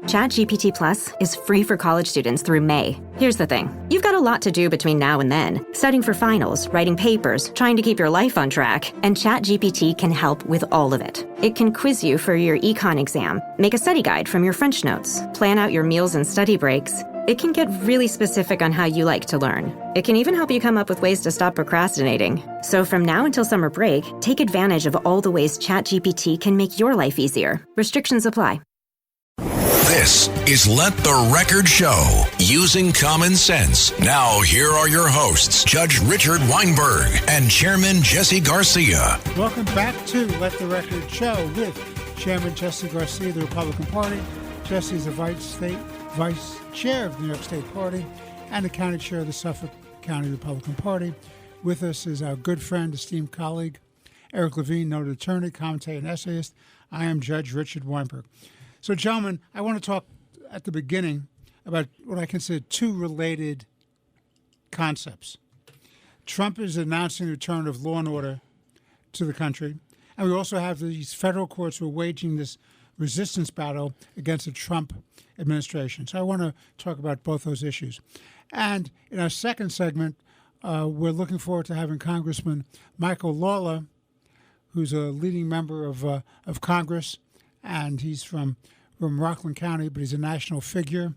ChatGPT Plus is free for college students through May. Here's the thing. You've got a lot to do between now and then. Studying for finals, writing papers, trying to keep your life on track, and ChatGPT can help with all of it. It can quiz you for your econ exam, make a study guide from your French notes, plan out your meals and study breaks. It can get really specific on how you like to learn. It can even help you come up with ways to stop procrastinating. So from now until summer break, take advantage of all the ways ChatGPT can make your life easier. Restrictions apply. This is Let the Record Show, using common sense. Now, here are your hosts, Judge Richard Weinberg and Chairman Jesse Garcia. Welcome back to Let the Record Show with Chairman Jesse Garcia of the Republican Party. Jesse is the Vice Chair of the New York State Party and the County Chair of the Suffolk County Republican Party. With us is our good friend, esteemed colleague, Eric Levine, noted attorney, commentator, and essayist. I am Judge Richard Weinberg. So, gentlemen, I want to talk at the beginning about what I consider two related concepts. Trump is announcing the return of law and order to the country, and we also have these federal courts who are waging this resistance battle against the Trump administration. So I want to talk about both those issues. And in our second segment, we're looking forward to having Congressman Michael Lawler, who's a leading member of Congress, and he's from Rockland County, but he's a national figure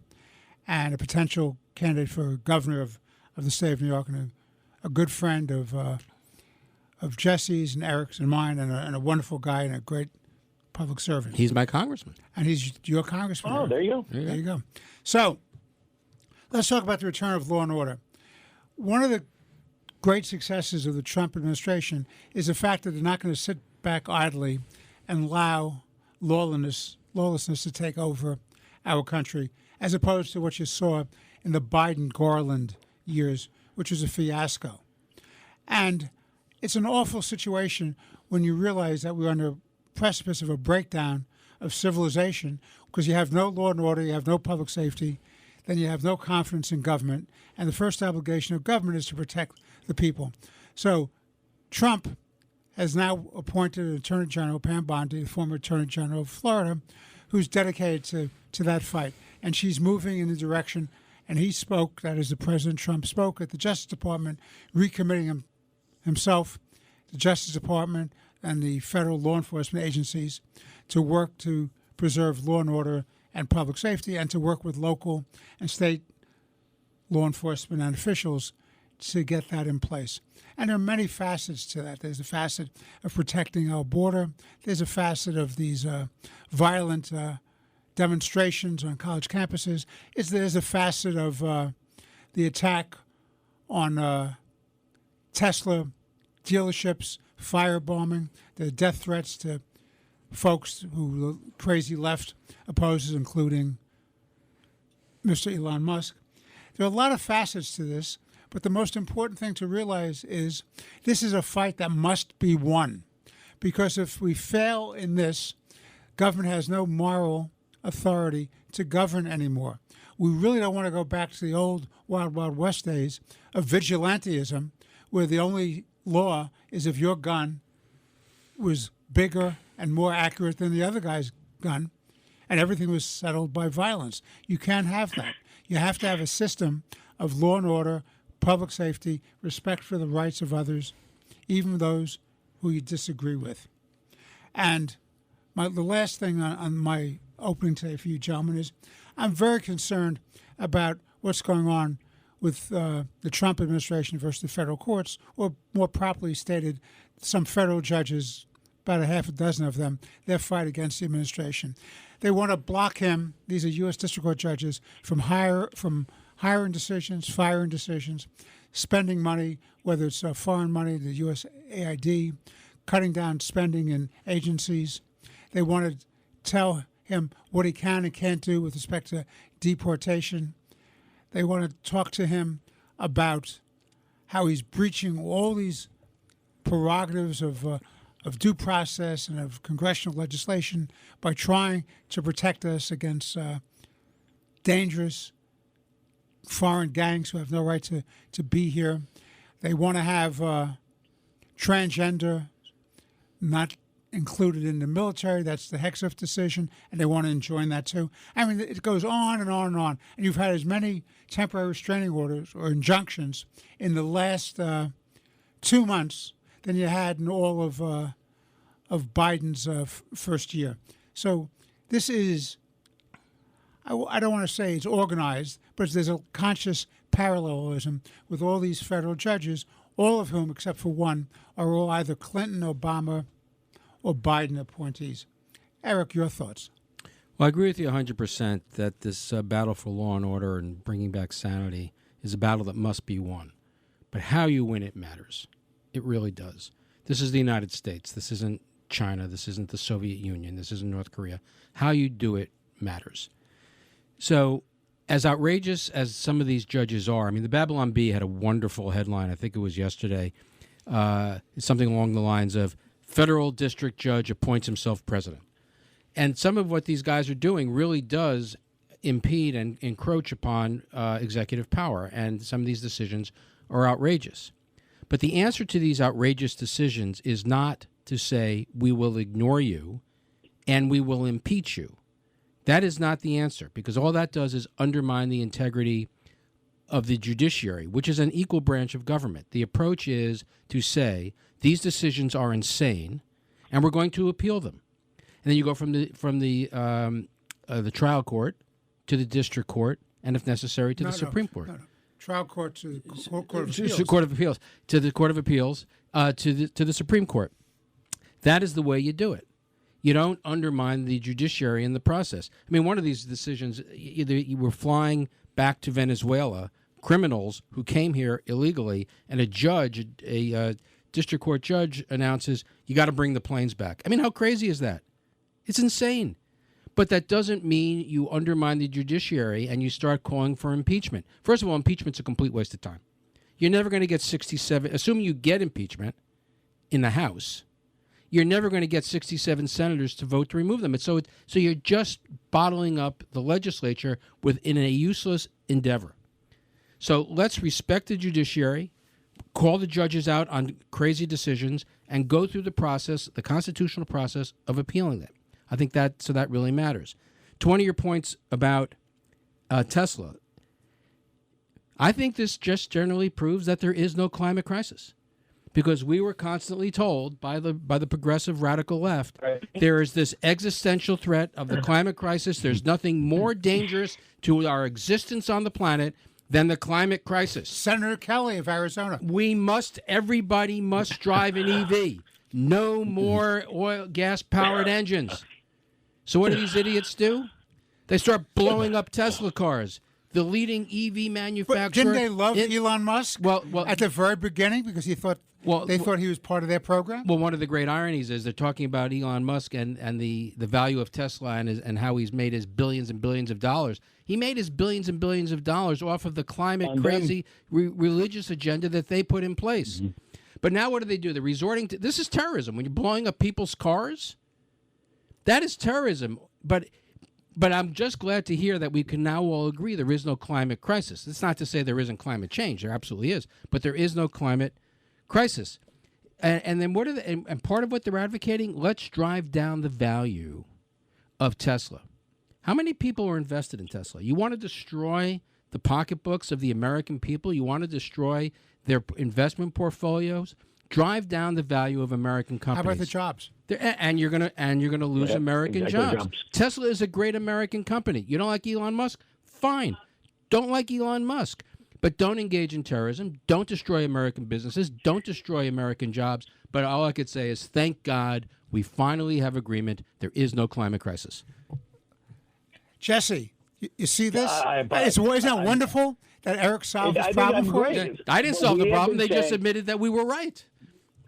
and a potential candidate for governor of the state of New York, and a good friend of Jesse's and Eric's and mine, and a wonderful guy and a great public servant. He's my congressman. And he's your congressman. Oh, there you go. There you go. So let's talk about the return of law and order. One of the great successes of the Trump administration is the fact that they're not going to sit back idly and allow lawlessness to take over our country, as opposed to what you saw in the Biden-Garland years, which was a fiasco. And it's an awful situation when you realize that we're on the precipice of a breakdown of civilization, because you have no law and order, you have no public safety, then you have no confidence in government, and the first obligation of government is to protect the people. So Trump has now appointed an Attorney General, Pam Bondi, the former Attorney General of Florida, who's dedicated to that fight. And she's moving in the direction, and he spoke, that is, the President Trump spoke at the Justice Department, recommitting himself, the Justice Department, and the federal law enforcement agencies to work to preserve law and order and public safety, and to work with local and state law enforcement and officials to get that in place. And there are many facets to that. There's a facet of protecting our border. There's a facet of these violent demonstrations on college campuses. There's a facet of the attack on Tesla dealerships, firebombing, the death threats to folks who the crazy left opposes, including Mr. Elon Musk. There are a lot of facets to this. But the most important thing to realize is this is a fight that must be won. Because if we fail in this, government has no moral authority to govern anymore. We really don't want to go back to the old Wild Wild West days of vigilantism, where the only law is if your gun was bigger and more accurate than the other guy's gun, and everything was settled by violence. You can't have that. You have to have a system of law and order, public safety, respect for the rights of others, even those who you disagree with. And the last thing on my opening today for you gentlemen is I'm very concerned about what's going on with the Trump administration versus the federal courts, or more properly stated, some federal judges, about a half a dozen of them, their fight against the administration. They want to block him, these are U.S. District Court judges, from hiring decisions, firing decisions, spending money, whether it's foreign money, the USAID, cutting down spending in agencies. They want to tell him what he can and can't do with respect to deportation. They want to talk to him about how he's breaching all these prerogatives of due process and of congressional legislation by trying to protect us against dangerous foreign gangs who have no right to be here. They want to have transgender not included in the military. That's the Hegseth decision, and they want to join that too. I mean, it goes on and on and on. And you've had as many temporary restraining orders or injunctions in the last 2 months than you had in all of Biden's first year. So this is, I don't want to say it's organized, but there's a conscious parallelism with all these federal judges, all of whom, except for one, are all either Clinton, Obama, or Biden appointees. Eric, your thoughts? Well, I agree with you 100% that this battle for law and order and bringing back sanity is a battle that must be won. But how you win it matters. It really does. This is the United States. This isn't China. This isn't the Soviet Union. This isn't North Korea. How you do it matters. So as outrageous as some of these judges are, I mean, the Babylon Bee had a wonderful headline, I think it was yesterday, something along the lines of, federal district judge appoints himself president. And some of what these guys are doing really does impede and encroach upon executive power, and some of these decisions are outrageous. But the answer to these outrageous decisions is not to say we will ignore you and we will impeach you. That is not the answer, because all that does is undermine the integrity of the judiciary, which is an equal branch of government. The approach is to say these decisions are insane, and we're going to appeal them. And then you go from the trial court to the district court, and if necessary, to the Supreme Court. No. Trial court to the Court of Appeals. Court of Appeals to the Court of Appeals to the Supreme Court. That is the way you do it. You don't undermine the judiciary in the process. I mean, one of these decisions, you were flying back to Venezuela, criminals who came here illegally, and a judge, a district court judge, announces, you got to bring the planes back. I mean, how crazy is that? It's insane. But that doesn't mean you undermine the judiciary and you start calling for impeachment. First of all, impeachment's a complete waste of time. You're never going to get 67, assuming you get impeachment in the House, you're never going to get 67 senators to vote to remove them. So you're just bottling up the legislature in a useless endeavor. So let's respect the judiciary, call the judges out on crazy decisions, and go through the process, the constitutional process of appealing them. I think that really matters. To one of your points about Tesla, I think this just generally proves that there is no climate crisis, because we were constantly told by the progressive radical left, there is this existential threat of the climate crisis. There's nothing more dangerous to our existence on the planet than the climate crisis. Senator Kelly of Arizona. Everybody must drive an EV. No more oil, gas-powered engines. So what do these idiots do? They start blowing up Tesla cars, the leading EV manufacturer. But didn't they love Elon Musk? Well, at the very beginning, because they thought he was part of their program. Well, one of the great ironies is they're talking about Elon Musk and the value of Tesla and how he's made his billions and billions of dollars. He made his billions and billions of dollars off of the climate crazy religious agenda that they put in place. Mm-hmm. But now what do? They're resorting to this is terrorism. When you're blowing up people's cars, that is terrorism. But I'm just glad to hear that we can now all agree there is no climate crisis. It's not to say there isn't climate change. There absolutely is. But there is no climate crisis. And then what are and part of what they're advocating, let's drive down the value of Tesla. How many people are invested in Tesla? You want to destroy the pocketbooks of the American people? You want to destroy their investment portfolios? Drive down the value of American companies. How about the jobs? And you're gonna lose American jobs. Tesla is a great American company. You don't like Elon Musk? Fine. Don't like Elon Musk. But don't engage in terrorism. Don't destroy American businesses. Don't destroy American jobs. But all I could say is thank God we finally have agreement. There is no climate crisis. Jesse, you see this? Isn't that wonderful that Eric solved this problem for us? I didn't solve the problem. They just admitted that we were right.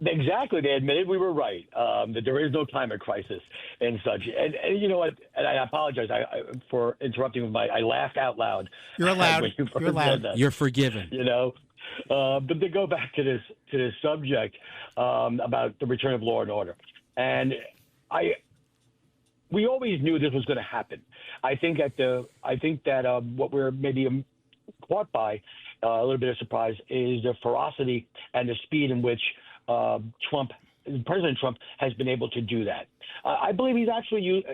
Exactly. They admitted we were right, that there is no climate crisis and such. And you know what? And I apologize for interrupting. I laughed out loud. You're allowed. You're allowed. You're forgiven. You know, but to go back to this subject about the return of law and order, and we always knew this was going to happen. I think that what we're maybe caught by a little bit of surprise is the ferocity and the speed in which Trump President Trump has been able to do that. I believe he's actually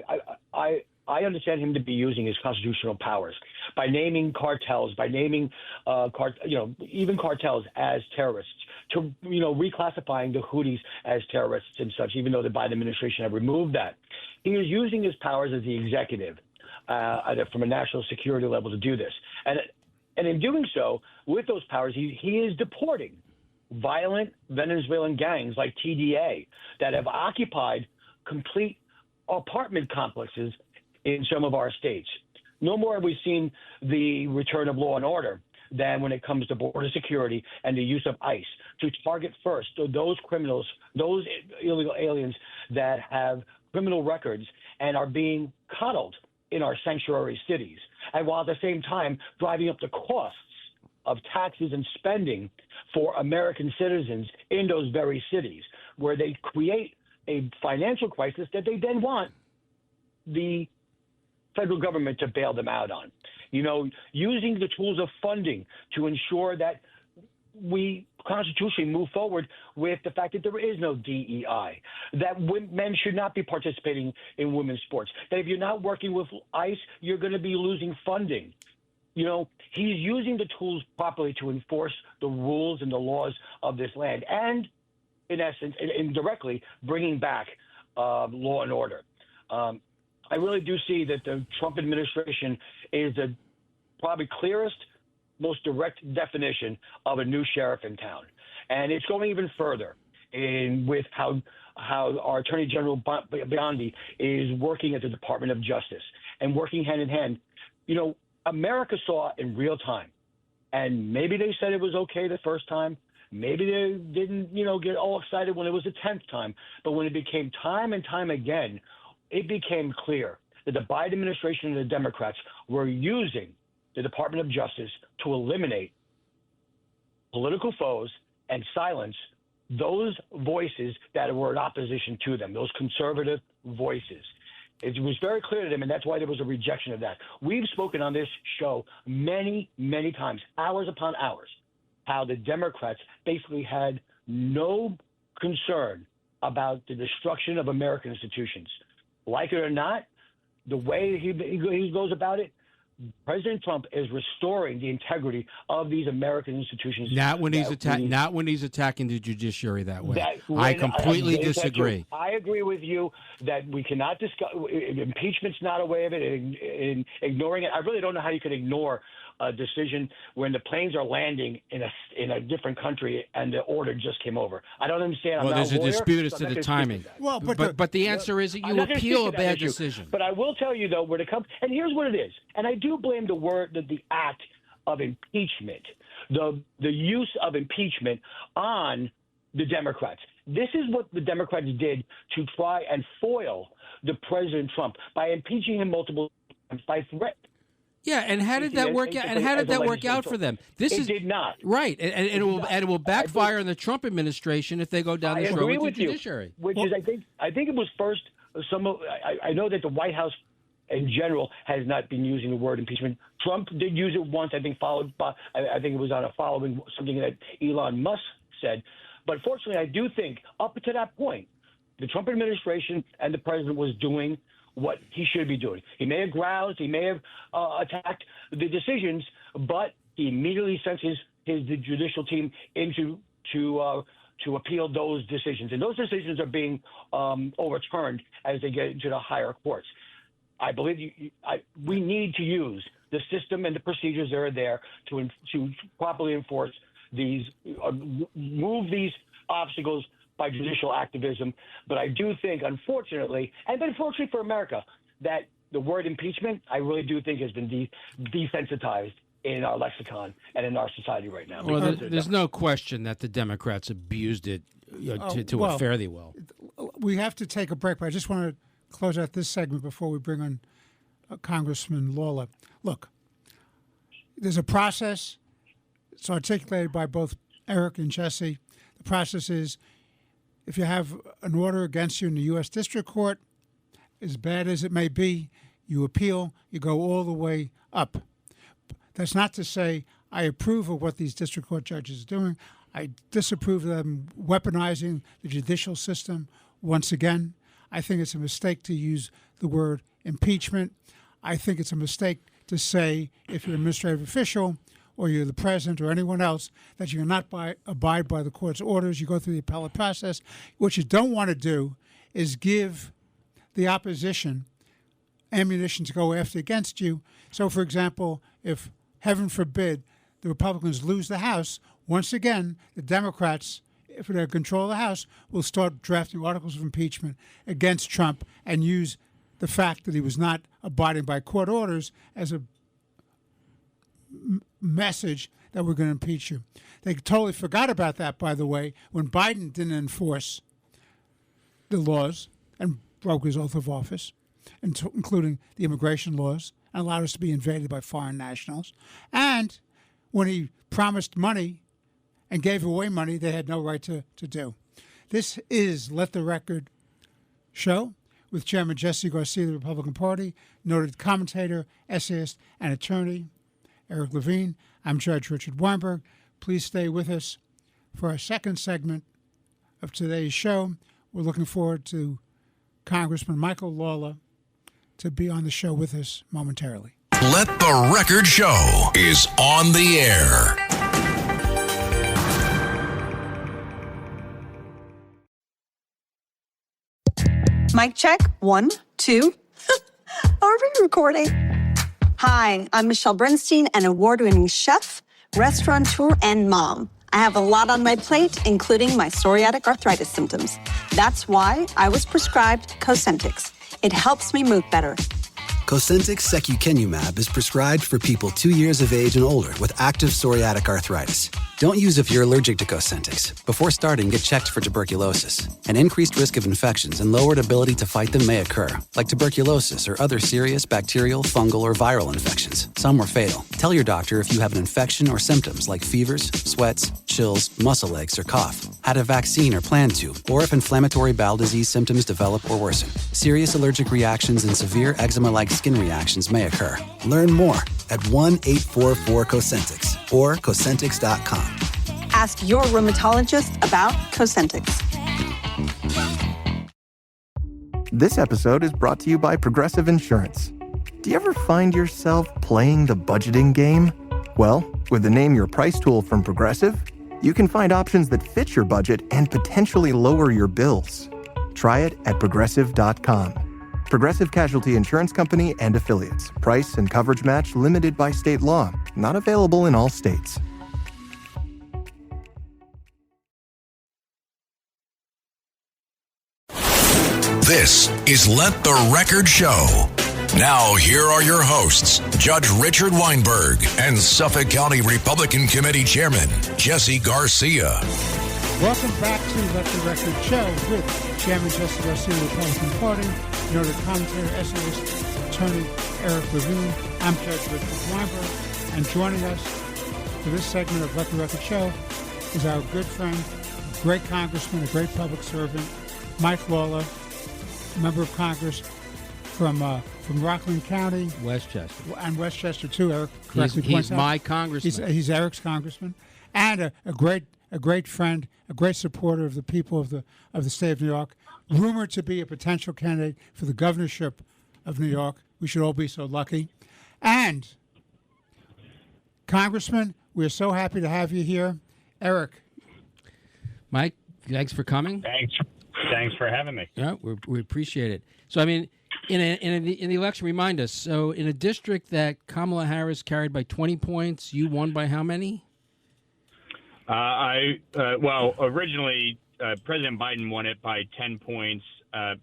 I understand him to be using his constitutional powers by naming cartels, by naming even cartels as terrorists, to reclassifying the Houthis as terrorists and such, even though the Biden administration have removed that. He is using his powers as the executive from a national security level to do this. And in doing so, with those powers, he is deporting violent Venezuelan gangs like TDA that have occupied complete apartment complexes in some of our states. No more have we seen the return of law and order than when it comes to border security and the use of ICE to target first those criminals, those illegal aliens that have criminal records and are being coddled in our sanctuary cities. And while at the same time driving up the costs of taxes and spending for American citizens in those very cities, where they create a financial crisis that they then want the federal government to bail them out on. Using the tools of funding to ensure that we constitutionally move forward with the fact that there is no DEI, that men should not be participating in women's sports, that if you're not working with ICE, you're going to be losing funding. He's using the tools properly to enforce the rules and the laws of this land and, in essence, indirectly, bringing back law and order. I really do see that the Trump administration is the probably clearest, most direct definition of a new sheriff in town. And it's going even further with how our Attorney General Biondi is working at the Department of Justice and working hand in hand. America saw in real time, and maybe they said it was okay the first time. Maybe they didn't, get all excited when it was the 10th time. But when it became time and time again, it became clear that the Biden administration and the Democrats were using the Department of Justice to eliminate political foes and silence those voices that were in opposition to them, those conservative voices. It was very clear to them, and that's why there was a rejection of that. We've spoken on this show many, many times, hours upon hours, how the Democrats basically had no concern about the destruction of American institutions. Like it or not, the way he goes about it, President Trump is restoring the integrity of these American institutions. Not when he's attacking the judiciary that way. I completely disagree. I agree with you that we cannot discuss impeachment's not a way of it. In ignoring it, I really don't know how you could ignore a decision when the planes are landing in a different country and the order just came over. I don't understand. Well, there's a dispute as to the timing. Well, but the answer is that you appeal a bad decision. But I will tell you though, when it comes, and here's what it is, and I do blame the act of impeachment, the use of impeachment on the Democrats. This is what the Democrats did to try and foil the President Trump by impeaching him multiple times by threat. Yeah, and how did that work out? And how did that work out for them? It did not. Right, and it will backfire on the Trump administration if they go down this road with the judiciary. Which is, I think it was first. I know that the White House in general has not been using the word impeachment. Trump did use it once, I think, followed by I think it was on a following something that Elon Musk said. But fortunately, I do think up to that point, the Trump administration and the president was doing what he should be doing. He may have groused, he may have attacked the decisions, but he immediately sent his judicial team into to appeal those decisions, and those decisions are being overturned as they get into the higher courts. I believe we need to use the system and the procedures that are there to properly enforce these, move these obstacles by judicial activism. But I do think, unfortunately, and unfortunately for America, that the word impeachment, I really do think has been desensitized in our lexicon and in our society right now. Well, there's no question that the Democrats abused it to a fairly well. We have to take a break, but I just want to close out this segment before we bring on Congressman Lawler. Look, there's a process. It's articulated by both Eric and Jesse. The process is, if you have an order against you in the U.S. District Court, as bad as it may be, you appeal, you go all the way up. That's not to say I approve of what these district court judges are doing. I disapprove of them weaponizing the judicial system once again. I think it's a mistake to use the word impeachment. I think it's a mistake to say, if you're an administrative official or you're the president or anyone else, that you're not abide by the court's orders. You go through the appellate process. What you don't want to do is give the opposition ammunition to go after against you. So, for example, if, heaven forbid, the Republicans lose the House, once again, the Democrats, if they're in control of the House, will start drafting articles of impeachment against Trump and use the fact that he was not abiding by court orders as a message that we're going to impeach you. They totally forgot about that, by the way, when Biden didn't enforce the laws and broke his oath of office, including the immigration laws, and allowed us to be invaded by foreign nationals. And when he promised money and gave away money they had no right to do. This is Let the Record Show with Chairman Jesse Garcia of the Republican Party, noted commentator, essayist, and attorney Eric Levine. I'm Judge Richard Weinberg. Please stay with us for our second segment of today's show. We're looking forward to Congressman Michael Lawler to be on the show with us momentarily. Let the Record Show is on the air. Mic check. 1, 2. Are we recording? Hi, I'm Michelle Bernstein, an award-winning chef, restaurateur, and mom. I have a lot on my plate, including my psoriatic arthritis symptoms. That's why I was prescribed Cosentyx. It helps me move better. Cosentyx secukinumab is prescribed for people 2 years of age and older with active psoriatic arthritis. Don't use if you're allergic to Cosentyx. Before starting, get checked for tuberculosis. An increased risk of infections and lowered ability to fight them may occur, like tuberculosis or other serious bacterial, fungal, or viral infections. Some were fatal. Tell your doctor if you have an infection or symptoms like fevers, sweats, chills, muscle aches, or cough, had a vaccine or plan to, or if inflammatory bowel disease symptoms develop or worsen. Serious allergic reactions and severe eczema-like skin reactions may occur. Learn more at 1-844-COSENTYX or Cosentyx.com. Ask your rheumatologist about Cosentyx. This episode is brought to you by Progressive Insurance. Do you ever find yourself playing the budgeting game? Well, with the Name Your Price tool from Progressive, you can find options that fit your budget and potentially lower your bills. Try it at Progressive.com. Progressive Casualty Insurance Company and Affiliates. Price and coverage match limited by state law. Not available in all states. This is Let the Record Show. Now, here are your hosts, Judge Richard Weinberg and Suffolk County Republican Committee Chairman Jesse Garcia. Welcome back to Let the Record Show with Chairman Jesse Garcia of the Republican Party, noted commentator, essayist, attorney Eric Levine. I'm Judge Richard Weinberg, and joining us for this segment of Let the Record Show is our good friend, a great congressman, a great public servant, Mike Lawler, member of Congress from Rockland County, Westchester, and Westchester too. Eric correctly points out. He's my congressman. He's Eric's congressman, and a great friend, a great supporter of the people of the state of New York. Rumored to be a potential candidate for the governorship of New York. We should all be so lucky. And Congressman, we're so happy to have you here, Eric. Mike, thanks for coming. Thanks for having me. Yeah, we appreciate it. So, I mean, in the election, remind us. So, in a district that Kamala Harris carried by 20 points, you won by how many? Originally, President Biden won it by 10 points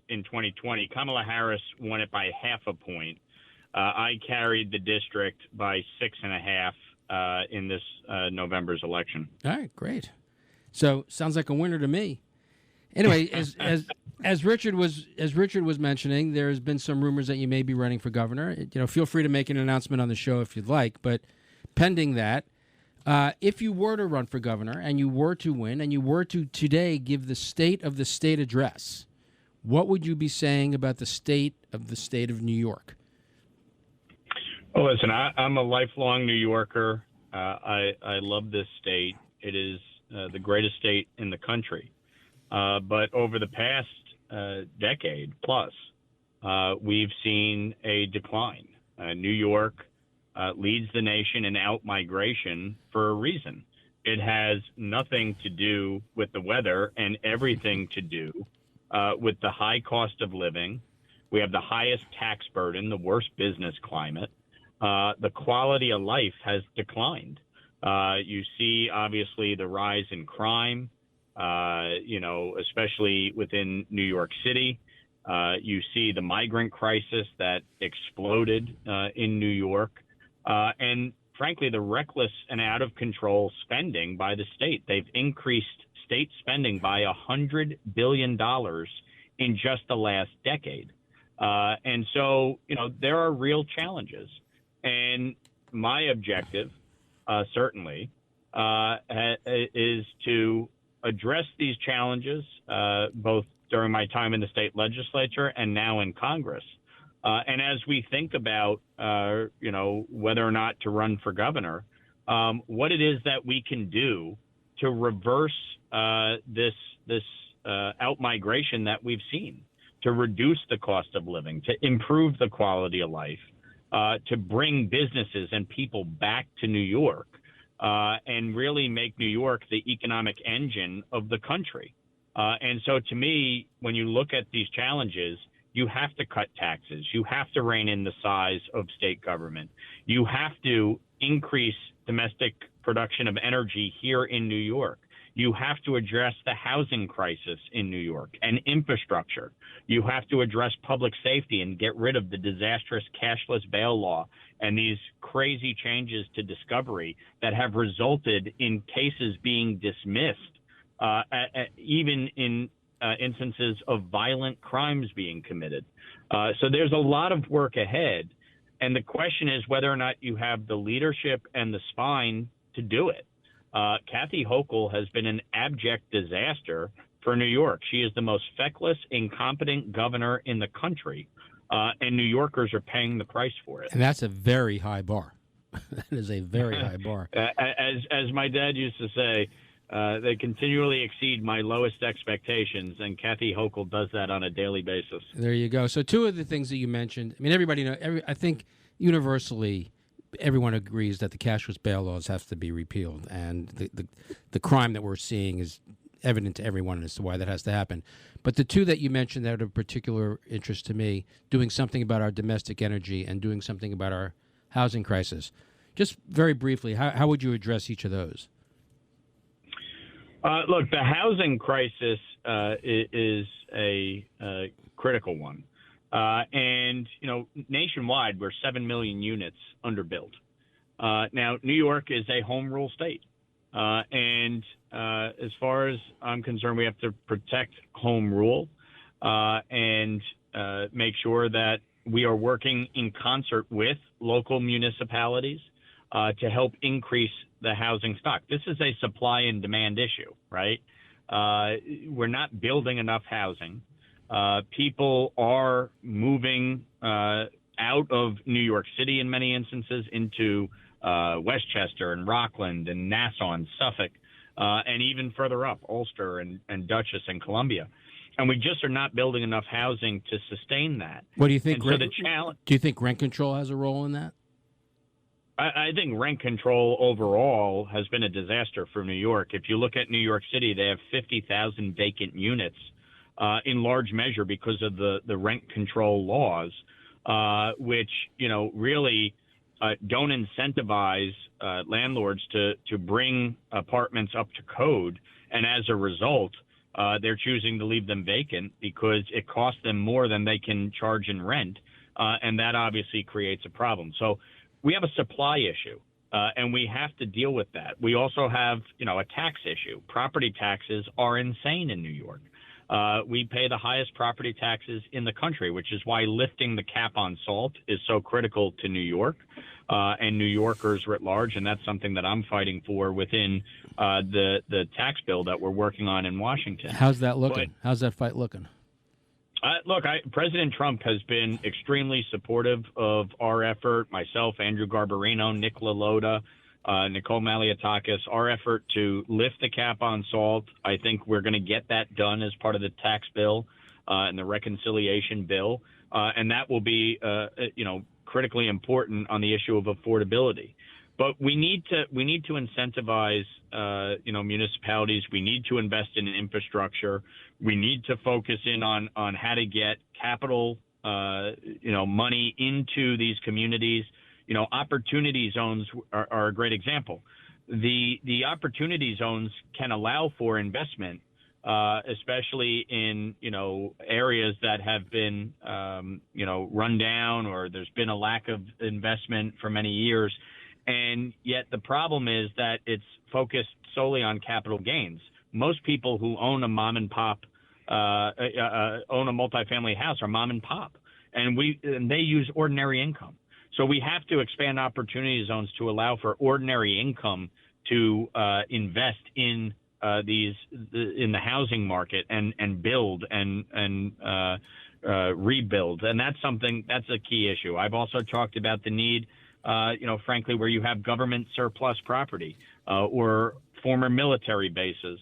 in 2020. Kamala Harris won it by half a point. I carried the district by 6.5 in this November's election. All right, great. So, sounds like a winner to me. Anyway, as Richard was mentioning, there's been some rumors that you may be running for governor. Feel free to make an announcement on the show if you'd like. But pending that, if you were to run for governor and you were to win and you were to today give the state of the state address, what would you be saying about the state of New York? Well, listen, I'm a lifelong New Yorker. I love this state. It is the greatest state in the country. But over the past decade plus, we've seen a decline. New York leads the nation in out-migration for a reason. It has nothing to do with the weather and everything to do with the high cost of living. We have the highest tax burden, the worst business climate. The quality of life has declined. You see, obviously, the rise in crime, especially within New York City. You see the migrant crisis that exploded in New York. And frankly, the reckless and out of control spending by the state. They've increased state spending by $100 billion in just the last decade. And so, there are real challenges. And my objective, certainly, is to address these challenges, both during my time in the state legislature and now in Congress. And as we think about, whether or not to run for governor, what it is that we can do to reverse this out-migration that we've seen, to reduce the cost of living, to improve the quality of life, to bring businesses and people back to New York, and really make New York the economic engine of the country. And so to me, when you look at these challenges, you have to cut taxes. You have to rein in the size of state government. You have to increase domestic production of energy here in New York. You have to address the housing crisis in New York and infrastructure. You have to address public safety and get rid of the disastrous cashless bail law and these crazy changes to discovery that have resulted in cases being dismissed, even in instances of violent crimes being committed. So there's a lot of work ahead. And the question is whether or not you have the leadership and the spine to do it. Kathy Hochul has been an abject disaster for New York. She is the most feckless, incompetent governor in the country, and New Yorkers are paying the price for it. And that's a very high bar. That is a very high bar. As my dad used to say, they continually exceed my lowest expectations, and Kathy Hochul does that on a daily basis. There you go. So two of the things that you mentioned, I mean, everybody knows, I think universally everyone agrees that the cashless bail laws have to be repealed, and the crime that we're seeing is evident to everyone as to why that has to happen. But the two that you mentioned that are of particular interest to me, doing something about our domestic energy and doing something about our housing crisis, just very briefly, how would you address each of those? Look, the housing crisis is a critical one. And, nationwide, we're 7 million units underbuilt. Now, New York is a home rule state. And as far as I'm concerned, we have to protect home rule and make sure that we are working in concert with local municipalities to help increase the housing stock. This is a supply and demand issue, right? We're not building enough housing. People are moving out of New York City in many instances into Westchester and Rockland and Nassau and Suffolk, and even further up, Ulster and Dutchess and Columbia. And we just are not building enough housing to sustain that. What do you think? So do you think rent control has a role in that? I think rent control overall has been a disaster for New York. If you look at New York City, they have 50,000 vacant units, in large measure because of the rent control laws, which, really don't incentivize landlords to bring apartments up to code. And as a result, they're choosing to leave them vacant because it costs them more than they can charge in rent. And that obviously creates a problem. So we have a supply issue, and we have to deal with that. We also have, a tax issue. Property taxes are insane in New York. We pay the highest property taxes in the country, which is why lifting the cap on SALT is so critical to New York and New Yorkers writ large. And that's something that I'm fighting for within the tax bill that we're working on in Washington. How's that looking? How's that fight looking? Look, President Trump has been extremely supportive of our effort. Myself, Andrew Garbarino, Nick LaLota, Nicole Malliotakis, our effort to lift the cap on salt. I think we're going to get that done as part of the tax bill and the reconciliation bill. And that will be, critically important on the issue of affordability. But we need to incentivize, municipalities. We need to invest in infrastructure. We need to focus in on how to get capital, money into these communities. Opportunity zones are a great example. The opportunity zones can allow for investment, especially in, areas that have been, run down, or there's been a lack of investment for many years. And yet the problem is that it's focused solely on capital gains. Most people who own a mom and pop, own a multifamily house are mom and pop, and they use ordinary income. So we have to expand opportunity zones to allow for ordinary income to invest in in the housing market and build and rebuild. And that's a key issue. I've also talked about the need, frankly, where you have government surplus property or former military bases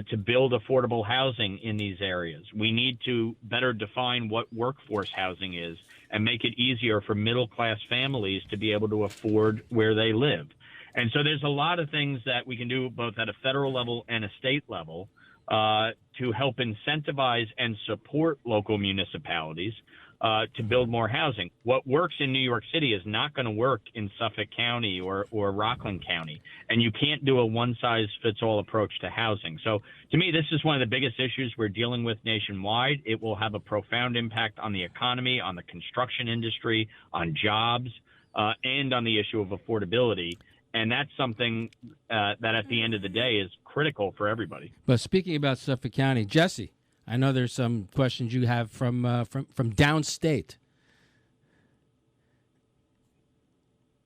to build affordable housing in these areas. We need to better define what workforce housing is and make it easier for middle-class families to be able to afford where they live. And so there's a lot of things that we can do both at a federal level and a state level to help incentivize and support local municipalities to build more housing. What works in New York City is not going to work in Suffolk County or Rockland County. And you can't do a one-size-fits-all approach to housing. So to me, this is one of the biggest issues we're dealing with nationwide. It will have a profound impact on the economy, on the construction industry, on jobs, and on the issue of affordability. And that's something that at the end of the day is critical for everybody. But speaking about Suffolk County, Jesse, I know there's some questions you have from downstate,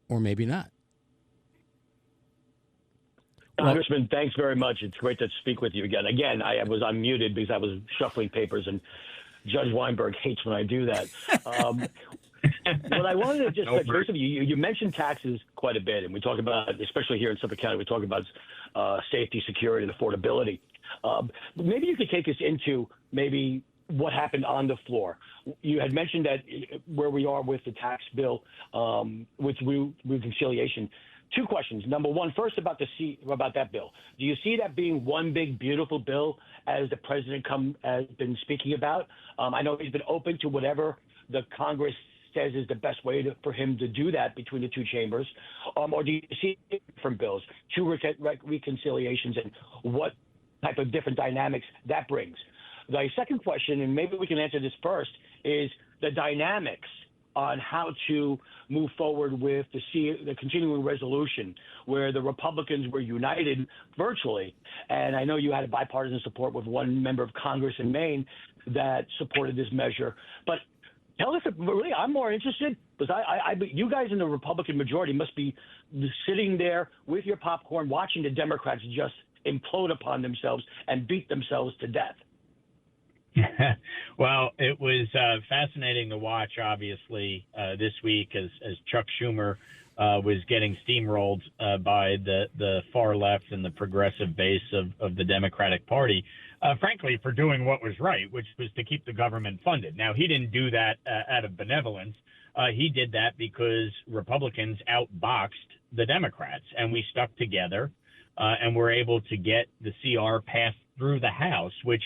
or maybe not. Congressman, thanks very much. It's great to speak with you again. Again, I was unmuted because I was shuffling papers, and Judge Weinberg hates when I do that. What I wanted to just touch base with you mentioned taxes quite a bit, and we talk about, especially here in Suffolk County, we talk about safety, security, and affordability. Maybe you could take us into maybe what happened on the floor. You had mentioned that where we are with the tax bill, with reconciliation. Two questions. Number one, first about that bill. Do you see that being one big, beautiful bill, as the president has been speaking about? I know he's been open to whatever the Congress says is the best way for him to do that between the two chambers. Or do you see different bills, two reconciliations, and what type of different dynamics that brings? The second question, and maybe we can answer this first, is the dynamics on how to move forward with the continuing resolution, where the Republicans were united virtually. And I know you had a bipartisan support with one member of Congress in Maine that supported this measure. But tell us, really, I'm more interested, because you guys in the Republican majority must be sitting there with your popcorn watching the Democrats just implode upon themselves and beat themselves to death. Well, it was fascinating to watch, obviously, this week as Chuck Schumer was getting steamrolled by the far left and the progressive base of the Democratic Party, frankly, for doing what was right, which was to keep the government funded. Now, he didn't do that out of benevolence. He did that because Republicans outboxed the Democrats, and we stuck together and were able to get the CR passed through the House, which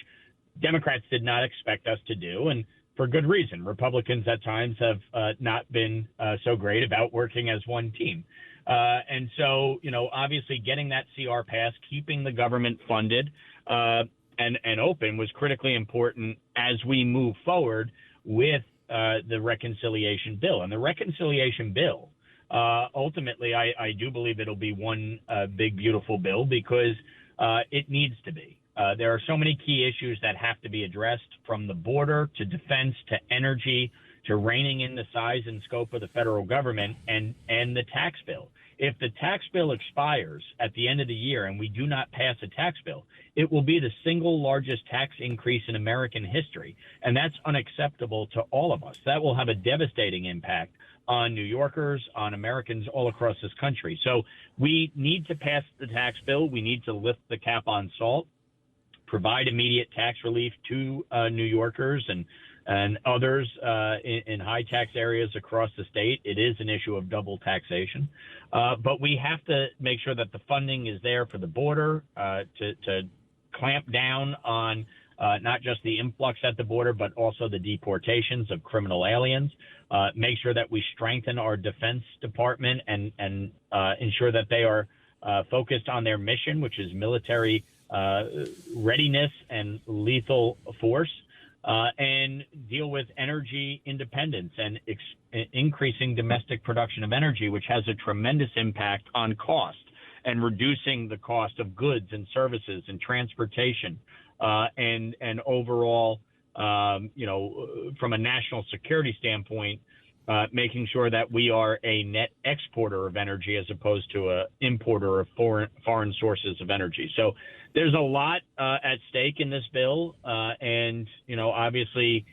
Democrats did not expect us to do, and for good reason. Republicans at times have not been so great about working as one team. And so, obviously getting that CR passed, keeping the government funded and open was critically important as we move forward with the reconciliation bill. And the reconciliation bill, ultimately, I do believe it'll be one big, beautiful bill, because it needs to be. There are so many key issues that have to be addressed, from the border to defense to energy to reining in the size and scope of the federal government and the tax bill. If the tax bill expires at the end of the year and we do not pass a tax bill, it will be the single largest tax increase in American history. And that's unacceptable to all of us. That will have a devastating impact on New Yorkers, on Americans all across this country. So we need to pass the tax bill. We need to lift the cap on salt, provide immediate tax relief to New Yorkers and others in high tax areas across the state. It is an issue of double taxation. But we have to make sure that the funding is there for the border to clamp down on not just the influx at the border, but also the deportations of criminal aliens. Make sure that we strengthen our Defense Department and ensure that they are focused on their mission, which is military readiness and lethal force, and deal with energy independence and increasing domestic production of energy, which has a tremendous impact on cost and reducing the cost of goods and services and transportation, and overall, from a national security standpoint, making sure that we are a net exporter of energy as opposed to an importer of foreign sources of energy. So there's a lot at stake in this bill. And, obviously,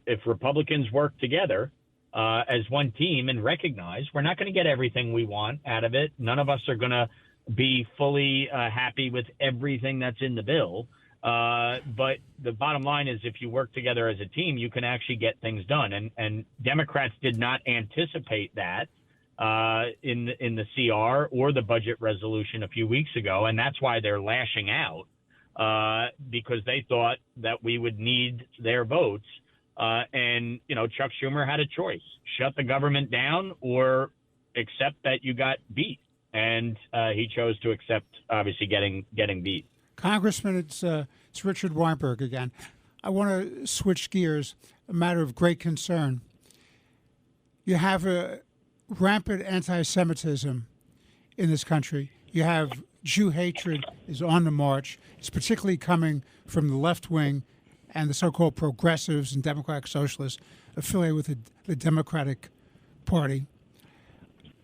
if Republicans work together as one team and recognize we're not going to get everything we want out of it. None of us are going to be fully happy with everything that's in the bill. But the bottom line is if you work together as a team, you can actually get things done. And Democrats did not anticipate that in the CR or the budget resolution a few weeks ago. And that's why they're lashing out because they thought that we would need their votes. And Chuck Schumer had a choice: shut the government down or accept that you got beat. And he chose to accept, obviously, getting beat. Congressman, it's Richard Weinberg again. I want to switch gears, a matter of great concern. You have a rampant anti-Semitism in this country. You have Jew hatred is on the march. It's particularly coming from the left wing and the so-called progressives and democratic socialists affiliated with the Democratic Party.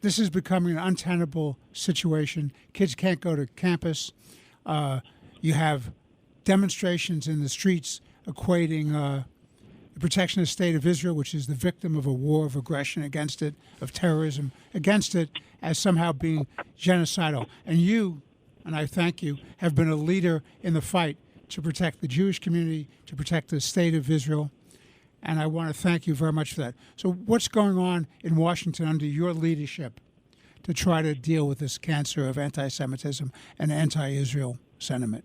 This is becoming an untenable situation. Kids can't go to campus. You have demonstrations in the streets equating the protection of the State of Israel, which is the victim of a war of aggression against it, of terrorism against it, as somehow being genocidal. And you, and I thank you, have been a leader in the fight to protect the Jewish community, to protect the State of Israel. And I want to thank you very much for that. So what's going on in Washington under your leadership to try to deal with this cancer of anti-Semitism and anti-Israel sentiment?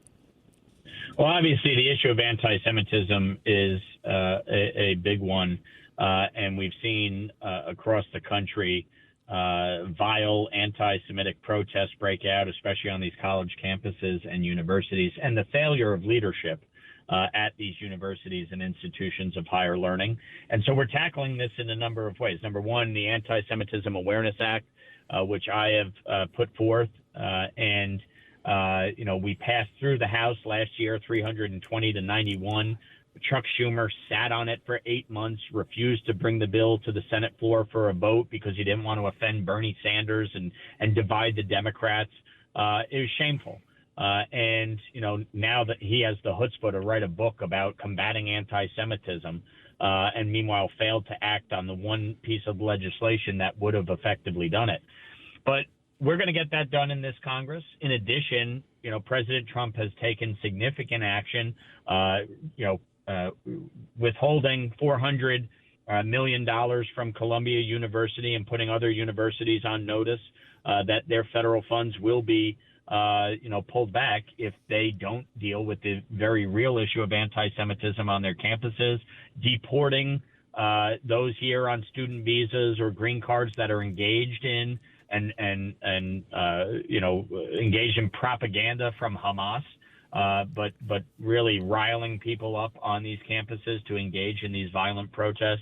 Well, obviously, the issue of anti-Semitism is a big one, and we've seen across the country vile anti-Semitic protests break out, especially on these college campuses and universities, and the failure of leadership at these universities and institutions of higher learning. And so we're tackling this in a number of ways. Number one, the Anti-Semitism Awareness Act, which I have put forth, and we passed through the House last year, 320 to 91. Chuck Schumer sat on it for 8 months, refused to bring the bill to the Senate floor for a vote because he didn't want to offend Bernie Sanders and divide the Democrats. It was shameful. And now that he has the chutzpah to write a book about combating anti-Semitism, and meanwhile failed to act on the one piece of legislation that would have effectively done it. But we're going to get that done in this Congress. In addition, President Trump has taken significant action, withholding $400 million from Columbia University and putting other universities on notice that their federal funds will be pulled back if they don't deal with the very real issue of anti-Semitism on their campuses, deporting those here on student visas or green cards that are engaged in and engaged in propaganda from Hamas, but really riling people up on these campuses to engage in these violent protests.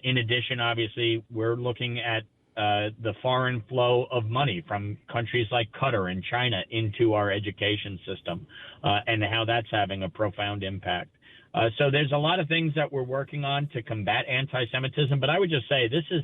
In addition, obviously, we're looking at the foreign flow of money from countries like Qatar and China into our education system, and how that's having a profound impact. So there's a lot of things that we're working on to combat anti-Semitism, but I would just say this is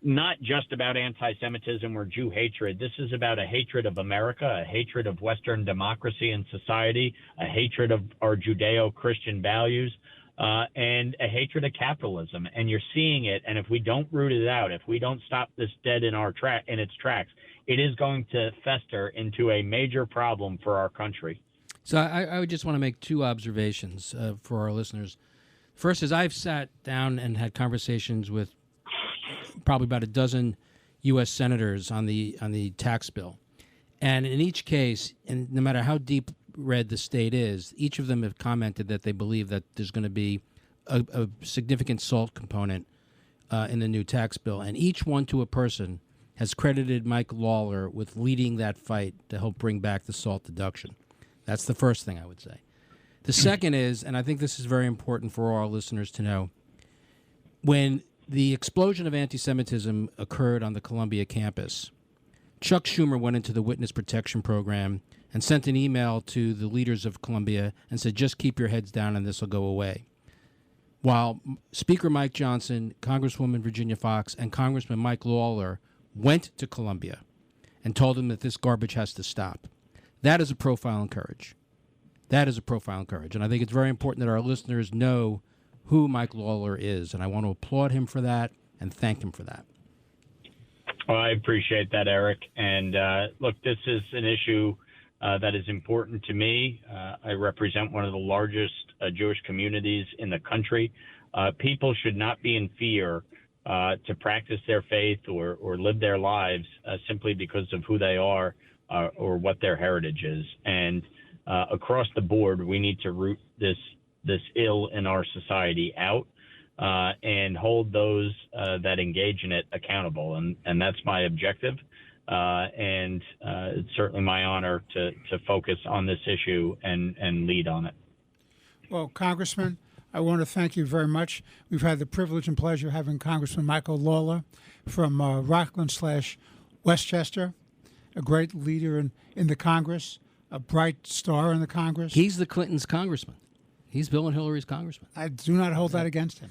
not just about anti-Semitism or Jew hatred. This is about a hatred of America, a hatred of Western democracy and society, a hatred of our Judeo-Christian values, and a hatred of capitalism. And you're seeing it. And if we don't root it out, if we don't stop this dead in its tracks, it is going to fester into a major problem for our country. So I would just want to make two observations for our listeners. First is I've sat down and had conversations with probably about a dozen U.S. senators on the tax bill. And in each case, and no matter how deep red the state is, each of them have commented that they believe that there's going to be a significant SALT component in the new tax bill. And each one to a person has credited Mike Lawler with leading that fight to help bring back the SALT deduction. That's the first thing I would say. The second is, and I think this is very important for all our listeners to know, when the explosion of anti-Semitism occurred on the Columbia campus, Chuck Schumer went into the Witness Protection Program and sent an email to the leaders of Columbia and said, just keep your heads down and this will go away. While Speaker Mike Johnson, Congresswoman Virginia Foxx, and Congressman Mike Lawler went to Columbia and told them that this garbage has to stop. That is a profile in courage. That is a profile in courage. And I think it's very important that our listeners know who Mike Lawler is. And I want to applaud him for that and thank him for that. Well, I appreciate that, Eric. And look, this is an issue that is important to me. I represent one of the largest Jewish communities in the country. People should not be in fear to practice their faith or live their lives simply because of who they are or what their heritage is. And across the board, we need to root this ill in our society out and hold those that engage in it accountable. And that's my objective. And it's certainly my honor to focus on this issue and lead on it. Well, Congressman, I want to thank you very much. We've had the privilege and pleasure of having Congressman Michael Lawler from Rockland/Westchester, a great leader in the Congress, a bright star in the Congress. He's the Clintons' congressman. He's Bill and Hillary's congressman. I do not hold that against him.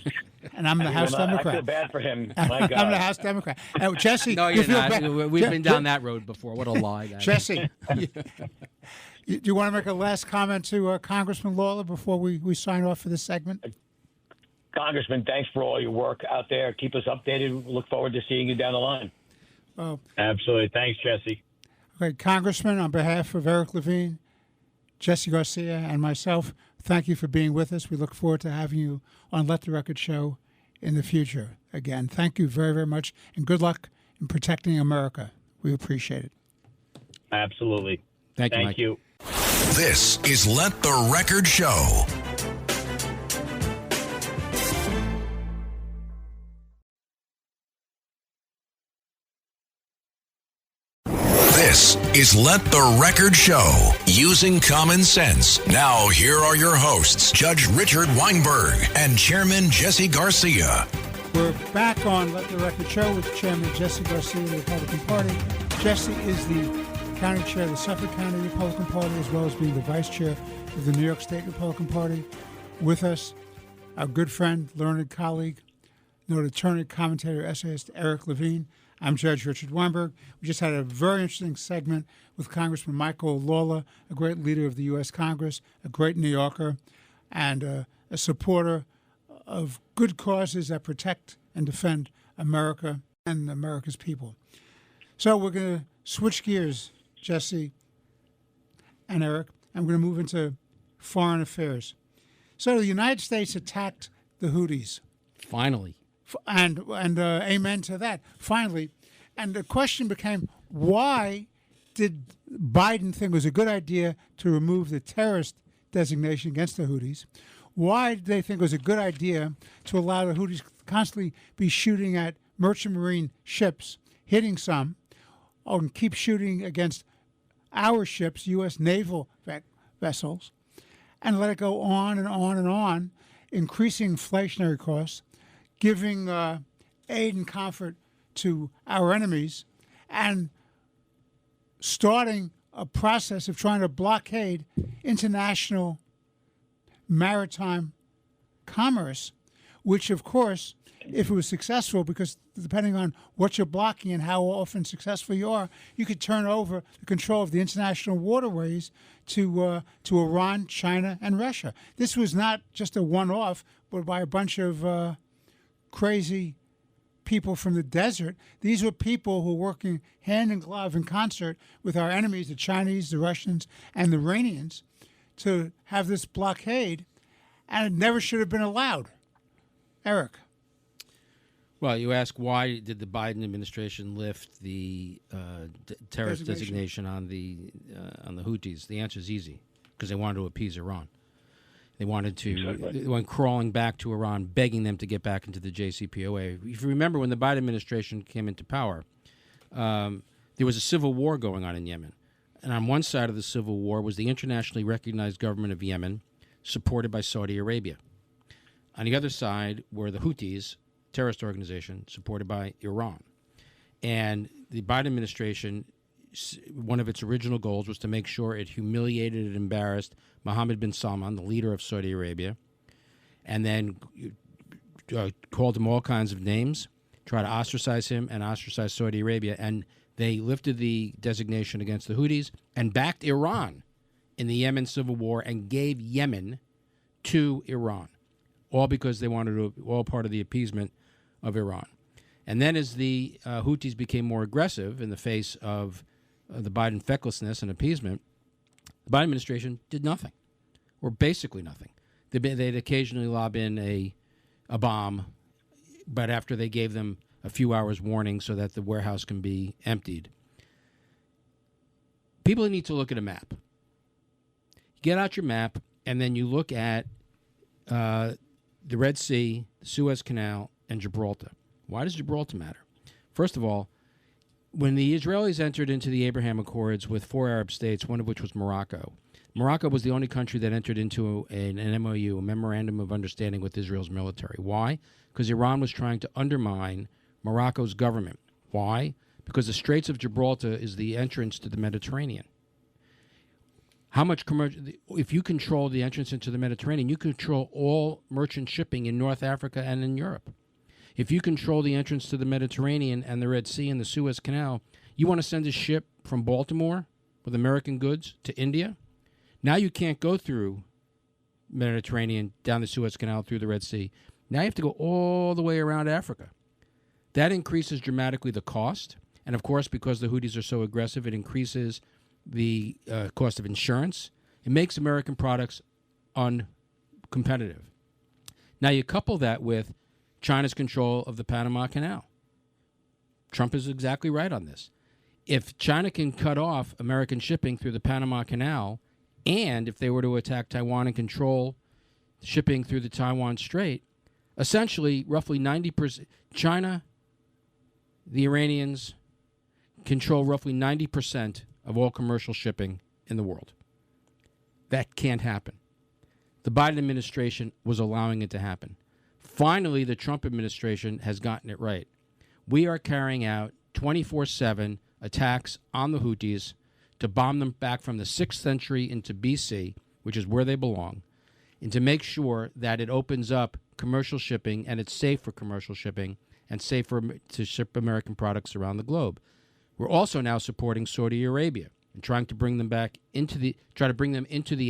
And I'm the House Democrat. I feel bad for him. My God. I'm the House Democrat. Jesse, no, you're not. Bad. We've been down that road before. What a lie that Jesse, do you want to make a last comment to Congressman Lawler before we sign off for this segment? Congressman, thanks for all your work out there. Keep us updated. Look forward to seeing you down the line. Absolutely. Thanks, Jesse. Okay, Congressman, on behalf of Eric Levine, Jesse Garcia, and myself, thank you for being with us. We look forward to having you on Let the Record Show in the future. Again, thank you very, very much, and good luck in protecting America. We appreciate it. Absolutely. Thank you. This is Let the Record Show. This is Let the Record Show, using common sense. Now, here are your hosts, Judge Richard Weinberg and Chairman Jesse Garcia. We're back on Let the Record Show with Chairman Jesse Garcia of the Republican Party. Jesse is the county chair of the Suffolk County Republican Party, as well as being the vice chair of the New York State Republican Party. With us, our good friend, learned colleague, noted attorney, commentator, essayist Eric Levine. I'm Judge Richard Weinberg. We just had a very interesting segment with Congressman Michael Lawler, a great leader of the U.S. Congress, a great New Yorker, and a supporter of good causes that protect and defend America and America's people. So we're going to switch gears, Jesse and Eric, and we're going to move into foreign affairs. So the United States attacked the Houthis. Finally. And amen to that, finally. And the question became, why did Biden think it was a good idea to remove the terrorist designation against the Houthis? Why did they think it was a good idea to allow the Houthis constantly be shooting at merchant marine ships, hitting some, and keep shooting against our ships, U.S. naval vessels, and let it go on and on and on, increasing inflationary costs, giving aid and comfort to our enemies, and starting a process of trying to blockade international maritime commerce which, of course, if it was successful, because depending on what you're blocking and how often successful you are, you could turn over the control of the international waterways to Iran, China, and Russia. This was not just a one-off, but by a bunch of crazy people from the desert. These were people who were working hand in glove in concert with our enemies, the Chinese, the Russians, and the Iranians, to have this blockade, and it never should have been allowed. Eric. Well, you ask why did the Biden administration lift the terrorist designation on the Houthis? The answer is easy, because they wanted to appease Iran. They wanted to. They went crawling back to Iran, begging them to get back into the JCPOA. If you remember, when the Biden administration came into power, there was a civil war going on in Yemen, and on one side of the civil war was the internationally recognized government of Yemen, supported by Saudi Arabia. On the other side were the Houthis, terrorist organization supported by Iran. And the Biden administration, one of its original goals was to make sure it humiliated and embarrassed Mohammed bin Salman, the leader of Saudi Arabia, and then called him all kinds of names, tried to ostracize him and ostracize Saudi Arabia. And they lifted the designation against the Houthis and backed Iran in the Yemen civil war and gave Yemen to Iran, all because they wanted to, all part of the appeasement of Iran. And then as the Houthis became more aggressive in the face of the Biden fecklessness and appeasement, the Biden administration did nothing, or basically nothing. They'd occasionally lob in a bomb, but after they gave them a few hours warning so that the warehouse can be emptied. People need to look at a map. Get out your map, and then you look at the Red Sea, the Suez Canal, and Gibraltar. Why does Gibraltar matter? First of all, when the Israelis entered into the Abraham Accords with 4 Arab states, one of which was Morocco, Morocco was the only country that entered into an MOU, a Memorandum of Understanding with Israel's military. Why? Because Iran was trying to undermine Morocco's government. Why? Because the Straits of Gibraltar is the entrance to the Mediterranean. How much commercial? If you control the entrance into the Mediterranean, you control all merchant shipping in North Africa and in Europe. If you control the entrance to the Mediterranean and the Red Sea and the Suez Canal, you want to send a ship from Baltimore with American goods to India? Now you can't go through Mediterranean, down the Suez Canal, through the Red Sea. Now you have to go all the way around Africa. That increases dramatically the cost. And, of course, because the Houthis are so aggressive, it increases the cost of insurance. It makes American products uncompetitive. Now you couple that with China's control of the Panama Canal. Trump is exactly right on this. If China can cut off American shipping through the Panama Canal, and if they were to attack Taiwan and control shipping through the Taiwan Strait, essentially roughly 90%, China, the Iranians, control roughly 90% of all commercial shipping in the world. That can't happen. The Biden administration was allowing it to happen. Finally, the Trump administration has gotten it right. We are carrying out 24/7 attacks on the Houthis to bomb them back from the 6th century into BC, which is where they belong, and to make sure that it opens up commercial shipping and it's safe for commercial shipping and safe to ship American products around the globe. We're also now supporting Saudi Arabia and trying to bring them back into the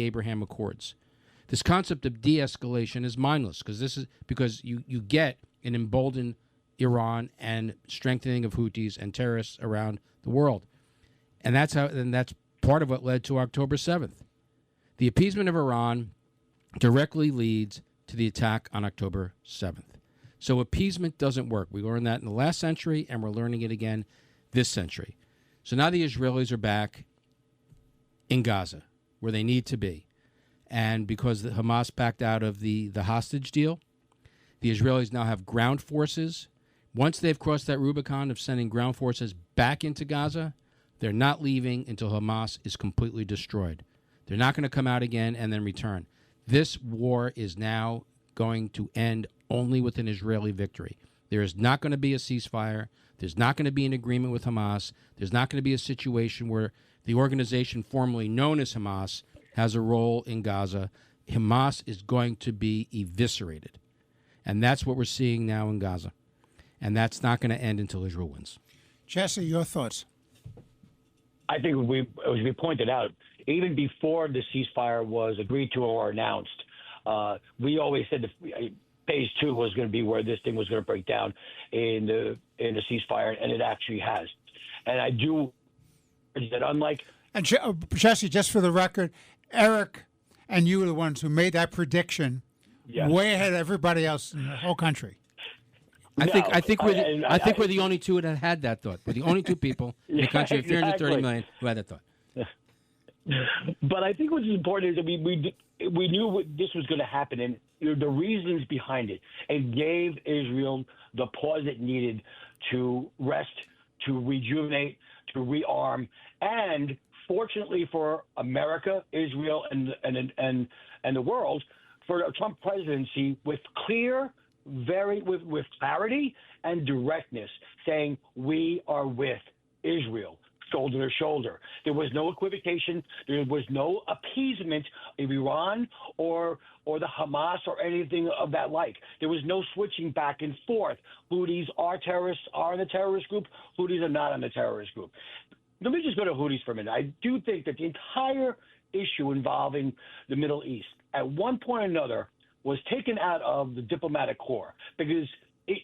Abraham Accords. This concept of de-escalation is mindless because you get an emboldened Iran and strengthening of Houthis and terrorists around the world. And that's part of what led to October 7th. The appeasement of Iran directly leads to the attack on October 7th. So appeasement doesn't work. We learned that in the last century, and we're learning it again this century. So now the Israelis are back in Gaza, where they need to be. And because the Hamas backed out of the hostage deal, the Israelis now have ground forces. Once they've crossed that Rubicon of sending ground forces back into Gaza, they're not leaving until Hamas is completely destroyed. They're not going to come out again and then return. This war is now going to end only with an Israeli victory. There is not going to be a ceasefire. There's not going to be an agreement with Hamas. There's not going to be a situation where the organization formerly known as Hamas has a role in Gaza. Hamas is going to be eviscerated. And that's what we're seeing now in Gaza. And that's not going to end until Israel wins. Jesse, your thoughts? I think as we pointed out, even before the ceasefire was agreed to or announced, we always said phase 2 was going to be where this thing was going to break down in the ceasefire, and it actually has. And I do that unlike and Jesse, just for the record, Eric and you were the ones who made that prediction way ahead of everybody else in the whole country. I think we're the only two that had that thought. We're the only two people in the country of 330 million who had that thought. But I think what's important is that we knew this was going to happen, and the reasons behind it, and gave Israel the pause it needed to rest, to rejuvenate, to rearm, and fortunately for America, Israel, and the world, for a Trump presidency with with clarity and directness, saying we are with Israel, shoulder to shoulder. There was no equivocation. There was no appeasement of Iran or the Hamas or anything of that like. There was no switching back and forth. Houthis are terrorists, are in the terrorist group. Houthis are not in the terrorist group. Let me just go to Houthis for a minute. I do think that the entire issue involving the Middle East, at one point or another, was taken out of the diplomatic corps because it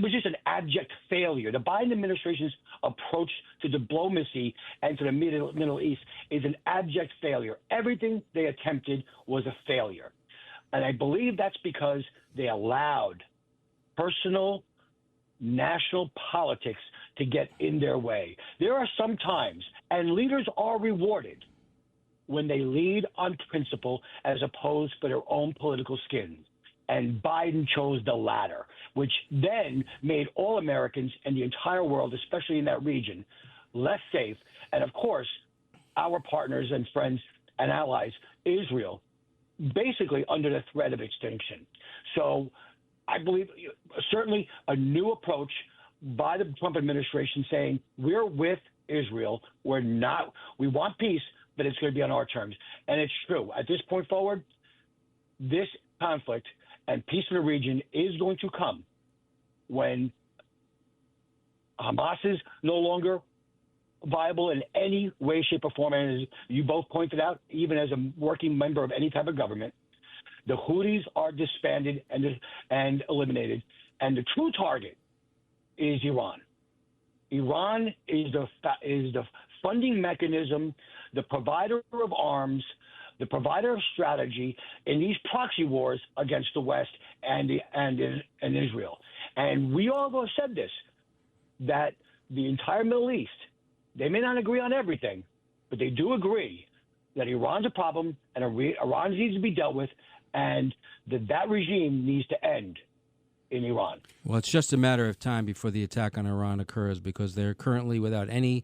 was just an abject failure. The Biden administration's approach to diplomacy and to the Middle East is an abject failure. Everything they attempted was a failure. And I believe that's because they allowed personal national politics to get in their way. There are some times, and leaders are rewarded when they lead on principle as opposed for their own political skins. And Biden chose the latter, which then made all Americans and the entire world, especially in that region, less safe. And of course, our partners and friends and allies, Israel, basically under the threat of extinction. So I believe certainly a new approach by the Trump administration saying we're with Israel. We want peace, but it's going to be on our terms. And it's true. At this point forward, this conflict and peace in the region is going to come when Hamas is no longer viable in any way, shape, or form. And as you both pointed out, even as a working member of any type of government, the Houthis are disbanded and eliminated. And the true target is Iran. Iran is the funding mechanism, the provider of arms, the provider of strategy in these proxy wars against the West and Israel. And we all have said this, that the entire Middle East, they may not agree on everything, but they do agree that Iran's a problem and Iran needs to be dealt with, and that regime needs to end in Iran. Well, it's just a matter of time before the attack on Iran occurs because they're currently without any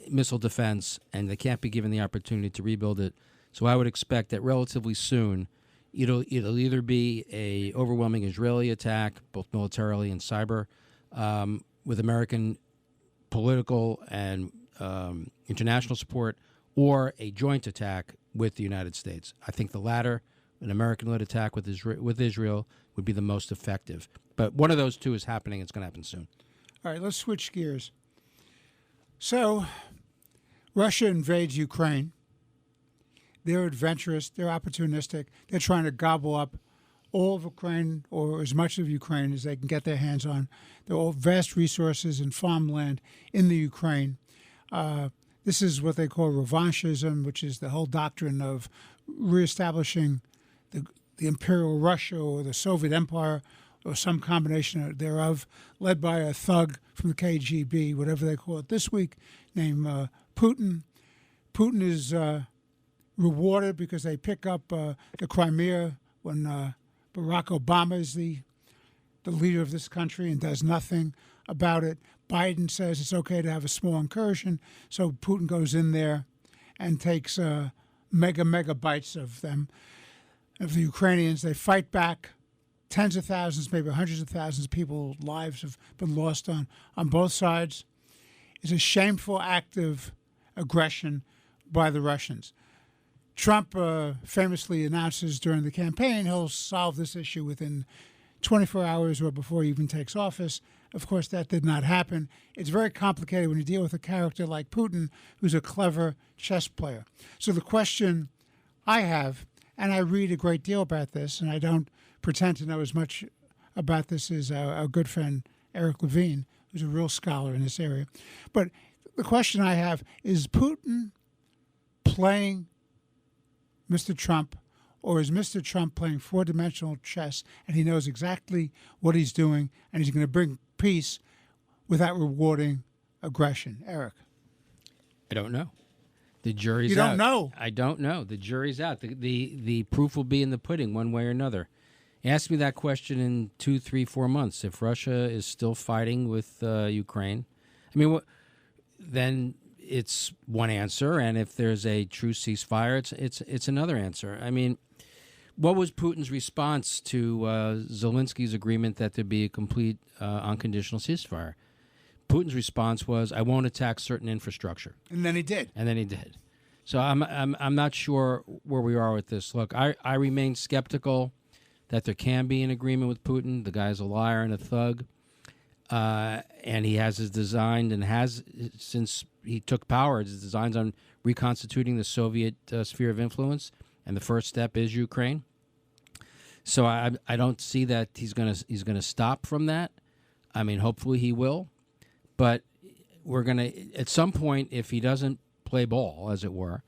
missile defense, and they can't be given the opportunity to rebuild it. So I would expect that relatively soon it'll either be a overwhelming Israeli attack, both militarily and cyber, with American political and international support, or a joint attack with the United States. I think the latter, an American-led attack with Israel, would be the most effective. But one of those two is happening. It's going to happen soon. All right, let's switch gears. So, Russia invades Ukraine. They're adventurous. They're opportunistic. They're trying to gobble up all of Ukraine, or as much of Ukraine as they can get their hands on. There are vast resources and farmland in the Ukraine. This is what they call revanchism, which is the whole doctrine of reestablishing the Imperial Russia or the Soviet Empire or some combination thereof, led by a thug from the KGB, whatever they call it this week, named Putin. Putin is rewarded because they pick up the Crimea when Barack Obama is the leader of this country and does nothing about it. Biden says it's okay to have a small incursion, so Putin goes in there and takes mega bites of them, of the Ukrainians. They fight back. Tens of thousands, maybe hundreds of thousands of people's lives have been lost on both sides. It's a shameful act of aggression by the Russians. Trump famously announces during the campaign he'll solve this issue within 24 hours or before he even takes office. Of course, that did not happen. It's very complicated when you deal with a character like Putin, who's a clever chess player. So the question I have, and I read a great deal about this, and I don't pretend to know as much about this as our good friend Eric Levine, who's a real scholar in this area. But the question I have, is Putin playing Mr. Trump, or is Mr. Trump playing four-dimensional chess and he knows exactly what he's doing and he's going to bring peace without rewarding aggression? Eric? I don't know. The jury's out. You don't know? I don't know. The jury's out. The proof will be in the pudding one way or another. Ask me that question in 2, 3, 4 months. If Russia is still fighting with Ukraine, I mean, then it's one answer, and if there's a true ceasefire, it's another answer. I mean, what was Putin's response to Zelensky's agreement that there'd be a complete unconditional ceasefire? Putin's response was, "I won't attack certain infrastructure," and then he did. So I'm not sure where we are with this. Look, I remain skeptical that there can be an agreement with Putin. The guy's a liar and a thug. And he has his design, and has, since he took power, his designs on reconstituting the Soviet sphere of influence, and the first step is Ukraine. So I don't see that he's gonna stop from that. I mean, hopefully he will, but we're gonna, at some point, if he doesn't play ball, as it were,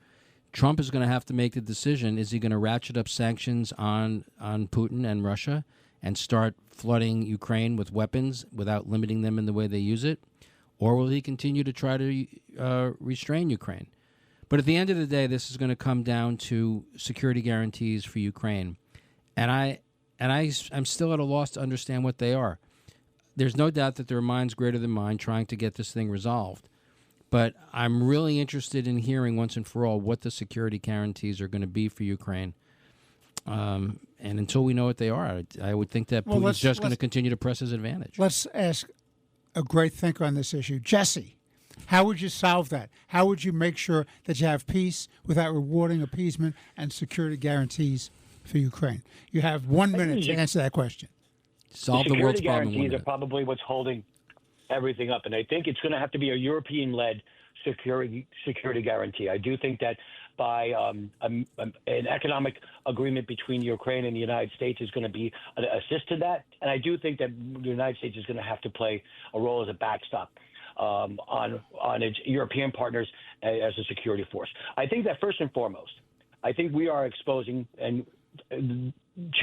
Trump is going to have to make the decision: is he going to ratchet up sanctions on Putin and Russia and start flooding Ukraine with weapons without limiting them in the way they use it? Or will he continue to try to restrain Ukraine? But at the end of the day, this is going to come down to security guarantees for Ukraine. And I'm still at a loss to understand what they are. There's no doubt that there are minds greater than mine trying to get this thing resolved. But I'm really interested in hearing once and for all what the security guarantees are going to be for Ukraine. And until we know what they are, I would think that Putin's just going to continue to press his advantage. Let's ask a great thinker on this issue. Jesse, how would you solve that? How would you make sure that you have peace without rewarding appeasement and security guarantees for Ukraine? You have 1 minute to answer that question. Solve the world's problem. Security guarantees are probably what's holding everything up, and I think it's going to have to be a European-led security guarantee. I do think that by an economic agreement between Ukraine and the United States is going to be an assist to that, and I do think that the United States is going to have to play a role as a backstop on its European partners as a security force. I think that first and foremost, I think we are exposing to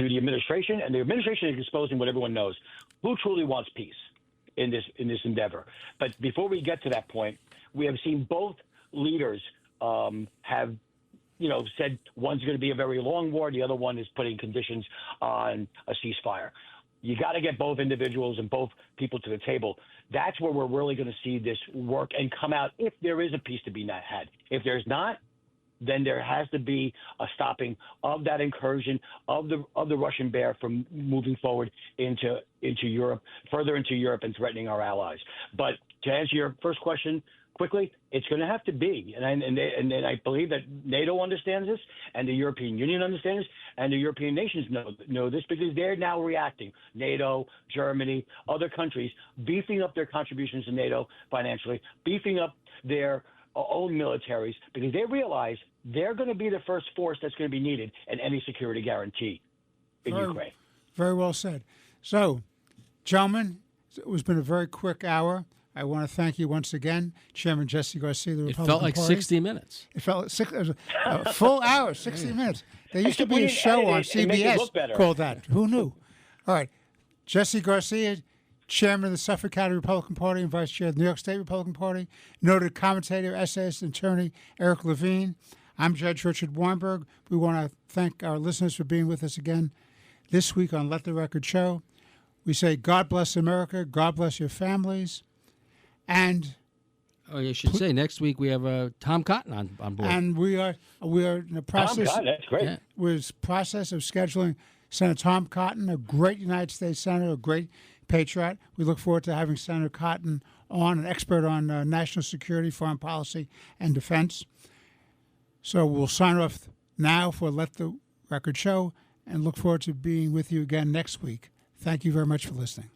the administration, and the administration is exposing what everyone knows: who truly wants peace in this endeavor. But before we get to that point, we have seen both leaders have, said one's going to be a very long war, the other one is putting conditions on a ceasefire. You got to get both individuals and both people to the table. That's where we're really going to see this work and come out, if there is a peace to be had. If there's not, then there has to be a stopping of that incursion of the Russian bear from moving forward into Europe, further into Europe, and threatening our allies. But to answer your first question quickly, it's going to have to be, and I believe that NATO understands this, and the European Union understands this, and the European nations know this, because they're now reacting. NATO, Germany, other countries beefing up their contributions to NATO financially, beefing up their own militaries, because they realize they're going to be the first force that's going to be needed in any security guarantee in Ukraine. Very well said. So, gentlemen, it's been a very quick hour. I want to thank you once again, Chairman Jesse Garcia, the Republican Party. It felt like 60 minutes. It felt like it was a full hour, 60 minutes. There used to be a show on CBS called that. Who knew? All right. Jesse Garcia, Chairman of the Suffolk County Republican Party and Vice Chair of the New York State Republican Party, noted commentator, essayist, and attorney Eric Levine. I'm Judge Richard Weinberg. We want to thank our listeners for being with us again this week on Let the Record Show. We say God bless America, God bless your families, and you should say next week we have Tom Cotton on board. And we are in the process. Tom Cotton, that's great. Yeah. We're in the process of scheduling Senator Tom Cotton, a great United States senator, a great patriot. We look forward to having Senator Cotton on, an expert on national security, foreign policy, and defense. So we'll sign off now for Let the Record Show, and look forward to being with you again next week. Thank you very much for listening.